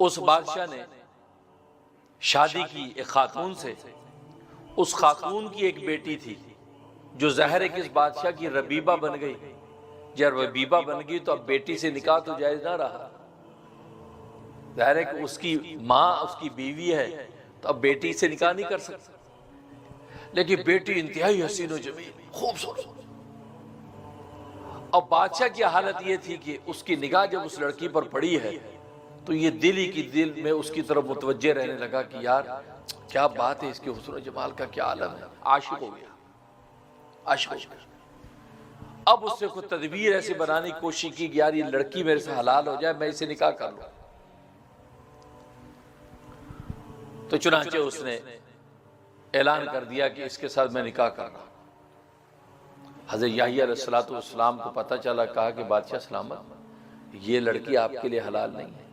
اس بادشاہ نے شادی کی ایک خاتون سے، اس خاتون کی ایک بیٹی تھی جو ظاہر ہے کہ اس بادشاہ کی ربیبہ بن گئی۔ جب ربیبہ بن گئی تو اب بیٹی سے نکاح تو جائز نہ رہا، ظاہر ہے کہ اس کی ماں اس کی بیوی ہے تو اب بیٹی سے نکاح نہیں کر سکتا، لیکن بیٹی انتہائی حسین و جمیل خوبصورت۔ اب بادشاہ کی حالت یہ تھی کہ اس کی نگاہ جب اس لڑکی پر پڑی ہے تو یہ دل ہی کی دل میں اس کی طرف متوجہ رہنے لگا کہ یار کیا بات ہے، اس کے حسن و جمال کا کیا عالم ہے، عاشق ہو گیا، عاشق ہو گیا۔ اب اس نے کوئی تدبیر ایسے بنانے کی کوشش کی کہ یار یہ لڑکی میرے سے حلال ہو جائے، میں اسے نکاح کر لوں۔ تو چنانچہ اس نے اعلان کر دیا کہ اس کے ساتھ میں نکاح کر رہا ہوں۔ حضرت یحییٰ علیہ السلام کو پتہ چلا، کہا کہ بادشاہ سلامت، یہ لڑکی آپ کے لیے حلال نہیں ہے،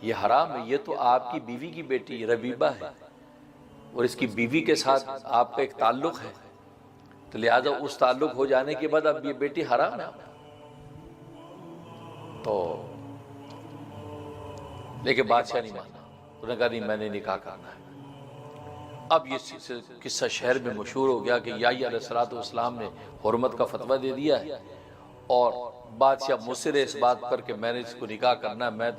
یہ حرام ہے، یہ تو آپ کی بیوی کی بیٹی ربیبہ ہے اور اس کی بیوی کے ساتھ آپ کا ایک تعلق ہے، تو لہٰذا اس تعلق ہو جانے کے بعد اب یہ بیٹی حرام ہے۔ تو لیکن بادشاہ نہیں مانا، انہوں نے کہا نہیں میں نے نکاح کرنا ہے۔ اب یہ قصہ شہر میں مشہور ہو گیا کہ یحییٰ علیہ السلام نے حرمت کا فتویٰ دے دیا ہے، اور بادشاہ مصر ہے اس بات پر کہ میں نے اس کو نکاح کرنا ہے، میں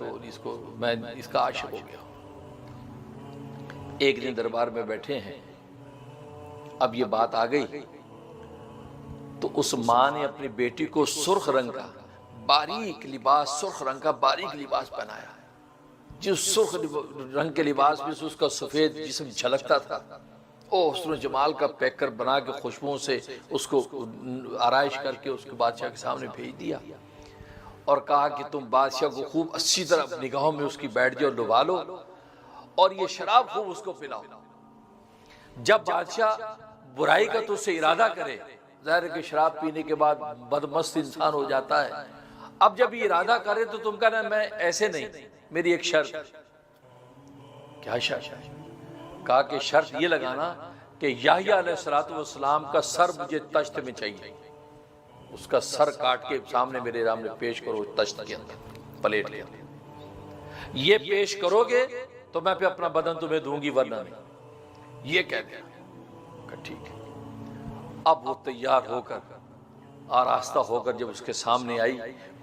اس کا عاشق ہو گیا ہوں۔ ایک دن دربار میں بیٹھے ہیں، اب یہ بات آ گئی تو اس ماں نے اپنی بیٹی کو سرخ رنگ کا باریک لباس، سرخ رنگ کا باریک لباس پہنایا، جس سرخ رنگ کے لباس میں سے اس کا سفید جسم جھلکتا تھا، حسن و جمال کا پیکر بنا کے خوشبوؤں سے اس کو آرائش کر کے اس کے بادشاہ کے سامنے بھیج دیا، اور کہا کہ تم بادشاہ کو خوب اچھی طرح نگاہوں میں اس کی بیٹھ جاؤ، ڈبا لو، اور یہ شراب خوب اس کو پلاؤ۔ جب بادشاہ برائی کا تو سے ارادہ کرے، ظاہر ہے کہ شراب پینے کے بعد بدمست انسان ہو جاتا ہے، اب جب یہ ارادہ کرے تو تم کہنا میں ایسے نہیں، میری ایک شرط۔ کیا شرط؟ کہا کہ شرط یہ لگانا کہ یحییٰ علیہ السلام کا سر مجھے تشت میں چاہیے، اس کا سر کاٹ کے سامنے میرے سامنے پیش کرو، تشت کے اندر، پلیٹ کے اندر یہ پیش کرو گے تو میں پہ اپنا بدن تمہیں دوں گی، ورنہ نہیں، یہ کہہ دیا کہ ٹھیک ہے۔ اب وہ تیار ہو کر آراستہ ہو کر جب اس کے سامنے آئی،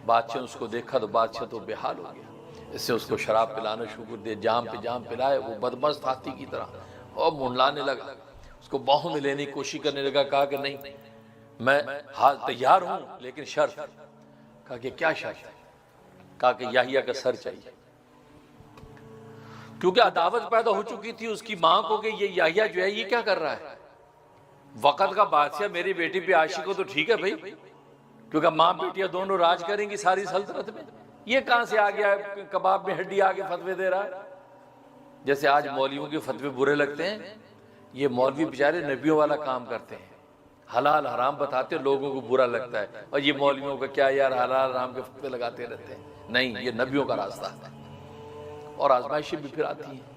بادشاہ نے اس کو دیکھا تو بادشاہ تو بے حال ہو گیا، اس سے اس کو شراب پلانا شروع کر دیا، جام پہ جام پلائے، وہ بدمست ہاتھی کی طرح اور منڈلانے لگا، اس کو باہوں میں لینے کی کوشش کرنے لگا۔ کہا کہ نہیں میں تیار ہوں لیکن شرط۔ کہا کہ کیا شرط ہے؟ کہا کہ یحییٰ کا سر چاہیے، کیونکہ عداوت پیدا ہو چکی تھی اس کی ماں کو کہ یہ یحییٰ جو ہے یہ کیا کر رہا ہے، وقت کا بادشاہ میری بیٹی پہ عاشق ہو تو ٹھیک ہے بھائی، کیونکہ ماں بیٹیاں دونوں راج کریں گی ساری سلطنت میں، یہ کہاں سے آ گیا ہے کباب میں ہڈی آ کے فتوے دے رہا ہے۔ جیسے آج مولویوں کے فتوے برے لگتے ہیں، یہ مولوی بیچارے نبیوں والا کام کرتے ہیں، حلال حرام بتاتے لوگوں کو برا لگتا ہے، اور یہ مولویوں کا کیا یار حلال حرام کے فتوے لگاتے رہتے ہیں، نہیں یہ نبیوں کا راستہ ہے، اور آزمائشیں بھی پھر آتی ہیں۔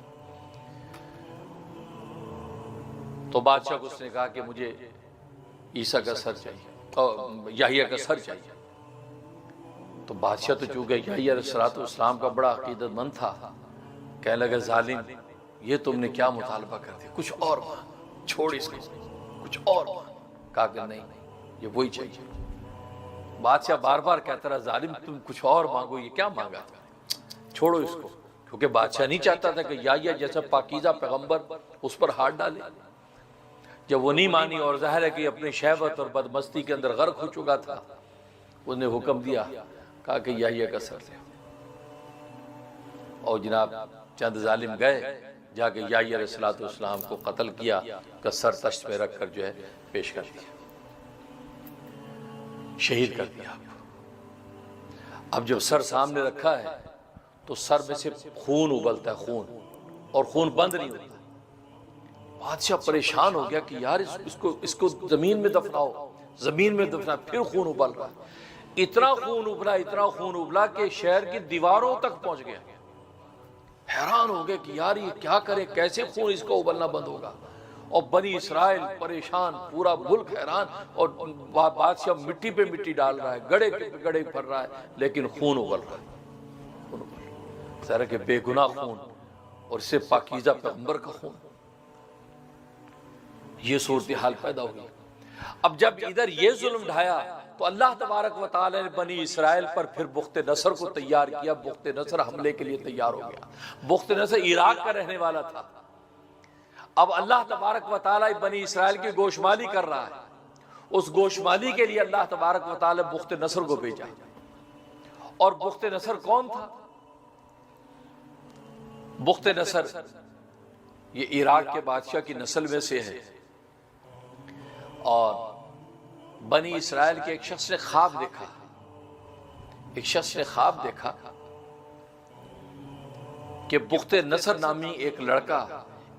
تو بادشاہ کو اس نے کہا کہ مجھے عیسیٰ کا سر چاہیے اور یحییٰ کا سر چاہیے۔ تو بادشاہ تو چونکہ یحییٰ علیہ السلام کا بڑا عقیدت مند تھا، کہنے لگا ظالم یہ تم نے کیا مطالبہ کر دیا، کچھ اور مان، چھوڑ اس کو، کچھ اور مان۔ کہا کہ نہیں یہ وہی چاہیے۔ بادشاہ بار بار کہتا رہا ظالم تم کچھ اور مانگو، یہ کیا مانگا تھا، چھوڑو اس کو، کیونکہ بادشاہ نہیں چاہتا تھا کہ یحییٰ جیسا پاکیزہ پیغمبر اس پر ہاتھ ڈالے۔ جب وہ نہیں مانی اور ظاہر ہے کہ اپنے شہوت اور بدمستی کے اندر غرق ہو چکا تھا، اس نے حکم دیا، کہا کہ یحییٰ کا سر لے، اور جناب چند ظالم گئے جا کے یحییٰ علیہ السلام کو قتل کیا، کا سر تشت پہ رکھ کر جو ہے پیش کر دیا، شہید کر دیا۔ اب جب سر سامنے رکھا ہے تو سر میں سے خون ابلتا ہے، خون، اور خون بند نہیں ہوتا۔ بادشاہ پریشان ہو گیا کہ یار اس کو زمین میں دفناؤ، زمین میں دفنا، پھر خون ابل رہا ہے، اتنا خون ابلا کہ شہر کی دیواروں تک پہنچ گیا۔ حیران ہو گئے کہ یار یہ کیا کرے، کیسے خون اس کو ابلنا بند ہوگا، اور بنی اسرائیل پریشان، پورا ملک حیران، اور بادشاہ مٹی پہ مٹی ڈال رہا ہے، گڑے پہ گڑے پھر رہا ہے، لیکن خون ابل رہا ہے، ذرا کہ بے گناہ خون اور اس سے پاکیزہ پیغمبر کا خون، یہ صورتحال پیدا ہوگی۔ اب جب ادھر یہ ظلم ڈھایا تو اللہ تبارک و تعالی نے بنی اسرائیل پر پھر بخت نصر کو تیار کیا۔ بخت نصر حملے کے لیے تیار ہو گیا۔ بخت نصر عراق کا رہنے والا تھا۔ اب اللہ تبارک و تعالی بنی اسرائیل کی گوشمالی کر رہا ہے۔ اس گوشمالی کے لیے اللہ تبارک و تعالی بخت نصر کو بھیجا۔ اور بخت نصر کون تھا؟ بخت نصر یہ عراق کے بادشاہ کی نسل میں سے ہے، اور بنی اسرائیل کے ایک شخص نے خواب دیکھا، ایک شخص نے خواب دیکھا کہ بخت نصر نامی ایک لڑکا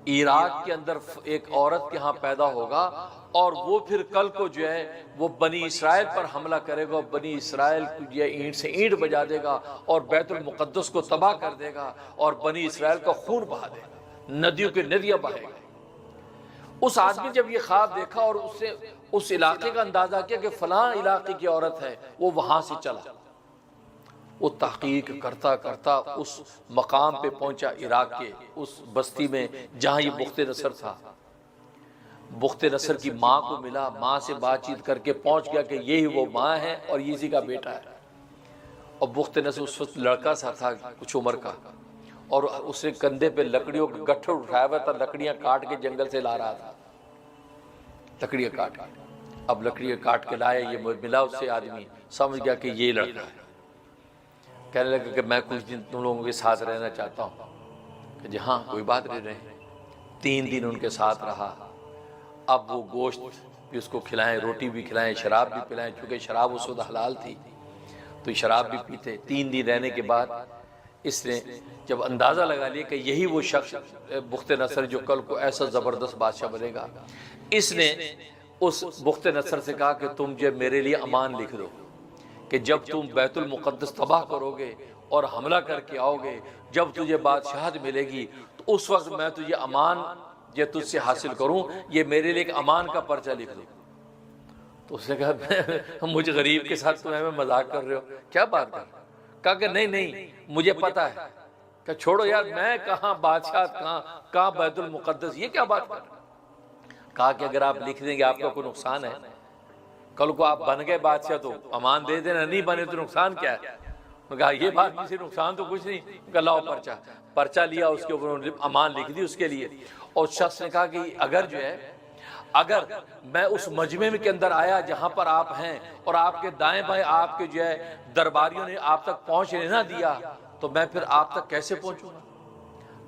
عراق کے اندر ایک عورت کے ہاں پیدا ہوگا، اور وہ پھر کل کو جو ہے وہ بنی اسرائیل پر حملہ کرے گا، بنی اسرائیل کو یہ اینٹ سے اینٹ بجا دے گا اور بیت المقدس کو تباہ کر دے گا اور بنی اسرائیل کا خون بہا دے گا، ندیوں کی ندیاں بہے گا۔ اس آدمی جب یہ خواب دیکھا اور اس سے اس علاقے کا اندازہ کیا کہ فلاں علاقے کی عورت ہے، وہ وہاں سے چلا، وہ تحقیق کرتا کرتا اس مقام پہ پہنچا عراق کے اس بستی میں جہاں یہ بخت نصر تھا۔ بخت نصر کی ماں کو ملا، ماں سے بات چیت کر کے پہنچ گیا کہ یہی وہ ماں ہے اور اسی کا بیٹا ہے۔ اور بخت نصر اس وقت لڑکا سا تھا کچھ عمر کا، اور اس نے کندھے پہ لکڑیوں کا گٹھڑ اٹھایا ہوا تھا، لکڑیاں کاٹ کے جنگل سے لا رہا تھا، لکڑیاں کاٹ کے۔ اب لکڑیاں کاٹ کے لائے، یہ ملا اس سے آدمی، سمجھ گیا کہ یہ لڑکا ہے۔ کہنے لگا کہ میں کچھ دن تم لوگوں کے ساتھ رہنا چاہتا ہوں، کہ جی ہاں کوئی بات نہیں، رہے۔ 3 دن ان کے ساتھ رہا۔ اب وہ گوشت بھی اس کو کھلائیں، روٹی بھی کھلائیں، شراب بھی پلائیں، چونکہ شراب اس وقت حلال تھی تو شراب بھی پیتے۔ 3 دن رہنے کے بعد اس نے جب اندازہ لگا لیا کہ یہی وہ شخص بخت نصر جو کل کو ایسا زبردست بادشاہ بنے گا، اس نے اس بخت نصر سے کہا کہ تم جو میرے لیے امان لکھ دو کہ جب تم بیت المقدس تباہ کرو گے اور حملہ کر کے آؤ گے، جب تجھے بادشاہت ملے گی تو اس وقت میں تجھے امان جو تجھ سے حاصل کروں، یہ میرے لیے ایک امان کا پرچہ لکھ دو۔ تو اس نے کہا مجھے غریب کے ساتھ تم ہمیں مذاق کر رہے ہو، کیا بات کر رہے ہو؟ کہا کہ نہیں مجھے پتا ہے۔ کہ چھوڑو یار، میں کہاں بادشاہت، کہاں بیت المقدس، یہ کیا بات کر رہے ہو؟ کہا کہ اگر آپ لکھ دیں گے آپ کا کوئی نقصان ہے؟ کل کو آپ بن گئے بادشاہ تو امان دے دینا، نہیں بنے تو نقصان کیا ہے؟ کہا یہ بات نہیں، نقصان تو کچھ نہیں۔ کہا لاؤ پرچہ لیا، اس کے اوپر امان لکھ دی اس کے لیے۔ اور شخص نے کہا کہ اگر میں اس مجمع کے اندر آیا جہاں پر آپ ہیں اور آپ کے دائیں بائیں آپ کے جو ہے درباریوں نے آپ تک پہنچنے نہ دیا تو میں پھر آپ تک کیسے پہنچوں گا؟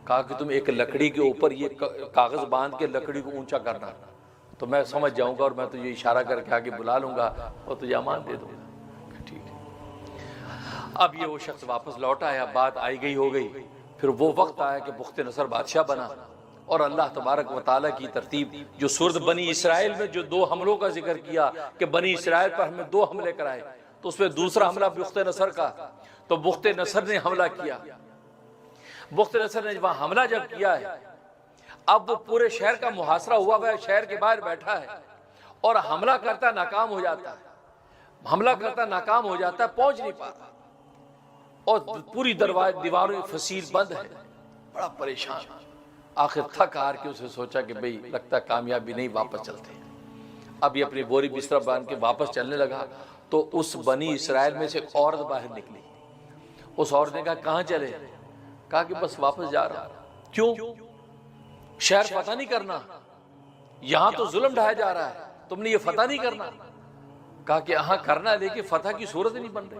کہا کہ تم ایک لکڑی کے اوپر یہ کاغذ باندھ کے لکڑی کو اونچا کرنا تو میں سمجھ جاؤں گا اور میں تجھے اشارہ کر کے آگے بلا لوں گا اور تجھے امان دے دوں گا۔ ٹھیک ہے۔ اب یہ وہ شخص واپس لوٹ آیا، بات آئی گئی ہو گئی۔ پھر وہ وقت آیا کہ بخت نصر بادشاہ بنا، اور اللہ تبارک و تعالیٰ کی ترتیب جو سورت بنی اسرائیل میں جو 2 حملوں کا ذکر کیا کہ بنی اسرائیل پر ہمیں 2 حملے کرائے، تو اس میں دوسرا حملہ بخت نصر کا، تو بخت نصر نے حملہ کیا۔ بخت نصر نے وہاں حملہ جب کیا ہے، اب وہ پورے شہر کا محاصرہ ہوا ہے، شہر کے باہر بیٹھا ہے اور حملہ کرتا ناکام ہو جاتا ہے، حملہ کرتا ناکام ہو جاتا ہے، پہنچ نہیں پاتا، اور پوری دیواروں فصیل بند ہے، بڑا پریشان۔ آخر تھک ہار کے اسے سوچا کہ بھئی لگتا کامیابی نہیں، واپس چلتے ہیں۔ اب یہ اپنی بوری بستر باندھ کے واپس چلنے لگا تو اس بنی اسرائیل میں سے ایک عورت باہر نکلی۔ اس عورت نے کہا کہاں چلے؟ کہا کہ بس واپس جا رہا۔ کیوں؟ شہر فتح نہیں کرنا، یہاں تو ظلم ڈھایا جا رہا ہے، تم نے یہ فتح نہیں کرنا؟ کہا کہ ہاں کرنا ہے لیکن فتح کی صورت نہیں بن رہی۔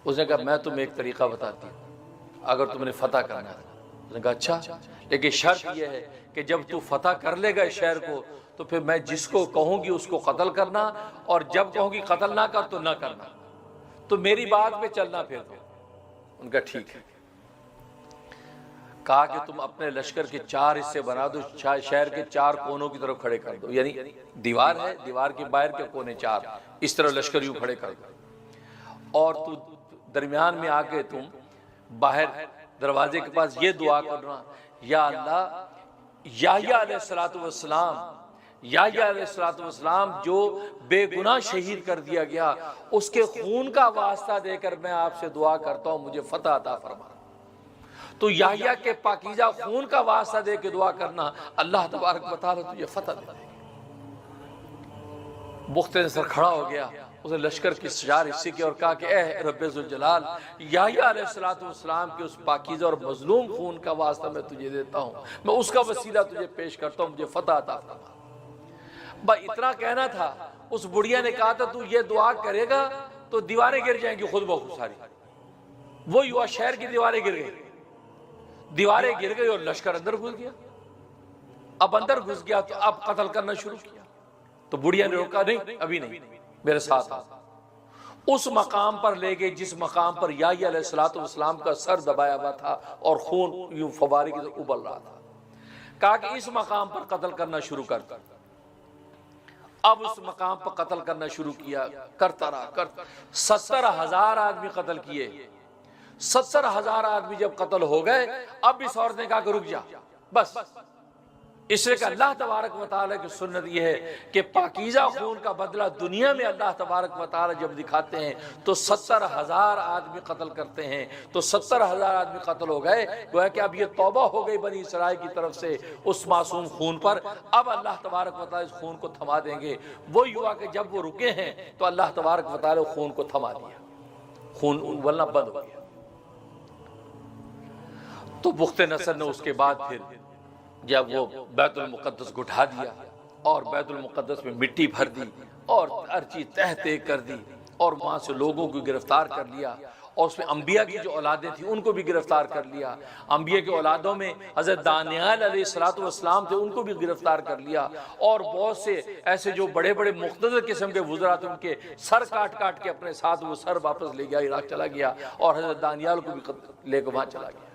اس نے کہا میں تمہیں ایک طریقہ بتاتی ہوں، اگر تم نے فتح کرنا ہے۔ اس نے کہا اچھا، لیکن شرط یہ ہے کہ جب تو فتح کر لے گا اس شہر کو تو پھر میں جس کو کہوں گی اس کو قتل کرنا، اور جب کہوں گی قتل نہ کر تو نہ کرنا، تو میری بات پہ چلنا پھر تو۔ ان کا ٹھیک ہے۔ کہا کہ تم اپنے لشکر کے 4 حصے بنا دو، شہر کے 4 کونوں کی طرف کھڑے کر دو، یعنی دیوار ہے، دیوار کے باہر کے کونے 4، اس طرح لشکر یوں کھڑے کر دو، اور تو درمیان میں آ کے تم باہر دروازے کے پاس یہ دعا کرنا، یا اللہ یحییٰ علیہ السلام جو بے گناہ شہید کر دیا گیا، اس کے خون کا واسطہ دے کر میں آپ سے دعا کرتا ہوں مجھے فتح عطا فرما۔ تو یحییٰ کے پاکیزہ خون کا واسطہ دے کے دعا کرنا، اللہ تبارک و تعالیٰ تجھے فتح دے دے گا۔ بخت نصر کھڑا ہو گیا، اس نے لشکر کی 4 حصے کی اور کہا کہ اے رب ذوالجلال، یحییٰ علیہ السلام کے اس پاکیزہ اور مظلوم خون کا واسطہ میں تجھے دیتا ہوں، میں اس کا وسیلہ تجھے پیش کرتا ہوں، مجھے فتح عطا فرما۔ بس اتنا کہنا تھا، اس بڑھیا نے کہا تھا تو یہ دعا کرے گا تو دیواریں گر جائیں گی خود بخود ساری۔ وہی ہوا، شہر کی دیواریں گر گئی، دیواریں گر گئی اور لشکر اندر گھس گیا۔ اب اندر گھس گیا تو اب قتل کرنا شروع کیا۔ تو بڑھیا نے روکا، نہیں ابھی نہیں، میرے ساتھ آ۔ اس مقام پر لے گئے جس مقام پر یحییٰ علیہ السلام کا سر دبایا ہوا تھا اور خون یوں فوارے کی طرح ابل رہا تھا۔ کہا کہ اس مقام پر قتل کرنا شروع کر۔ اب اس مقام پر قتل کرنا شروع کیا، کرتا رہا۔ 70,000 آدمی قتل کیے۔ 70,000 آدمی جب قتل ہو گئے، اب اس عورت نے کہا کہ رک جا، بس۔ اس لیے کہ اللہ تبارک و تعالیٰ کی سنت یہ ہے کہ پاکیزہ خون کا بدلہ دنیا میں اللہ تبارک و تعالیٰ جب دکھاتے ہیں تو 70,000 آدمی قتل کرتے ہیں۔ تو 70,000 آدمی قتل ہو گئے، گویا کہ اب یہ توبہ ہو گئی بنی اسرائیل کی طرف سے اس معصوم خون پر۔ اب اللہ تبارک و تعالیٰ اس خون کو تھما دیں گے۔ وہی ہوا کہ جب وہ رکے ہیں تو اللہ تبارک و تعالیٰ خون کو تھما دیا، خون ولنا بند ہو گیا۔ تو بخت نصر نے اس کے بعد پھر جب وہ بیت المقدس کو اٹھا دیا اور بیت المقدس میں مٹی بھر دی اور ہر چیز تہ تہ کر دی اور وہاں سے لوگوں کو گرفتار کر لیا، اور اس میں انبیاء کی جو اولادیں تھیں ان کو بھی گرفتار کر لیا۔ انبیاء کی اولادوں میں حضرت دانیال علیہ السلام تھے، ان کو بھی گرفتار کر لیا، اور بہت سے ایسے جو بڑے بڑے مقتدر قسم کے وزراء تھے ان کے سر کاٹ کاٹ کے اپنے ساتھ وہ سر واپس لے گیا، عراق چلا گیا، اور حضرت دانیال کو بھی لے کے وہاں چلا گیا۔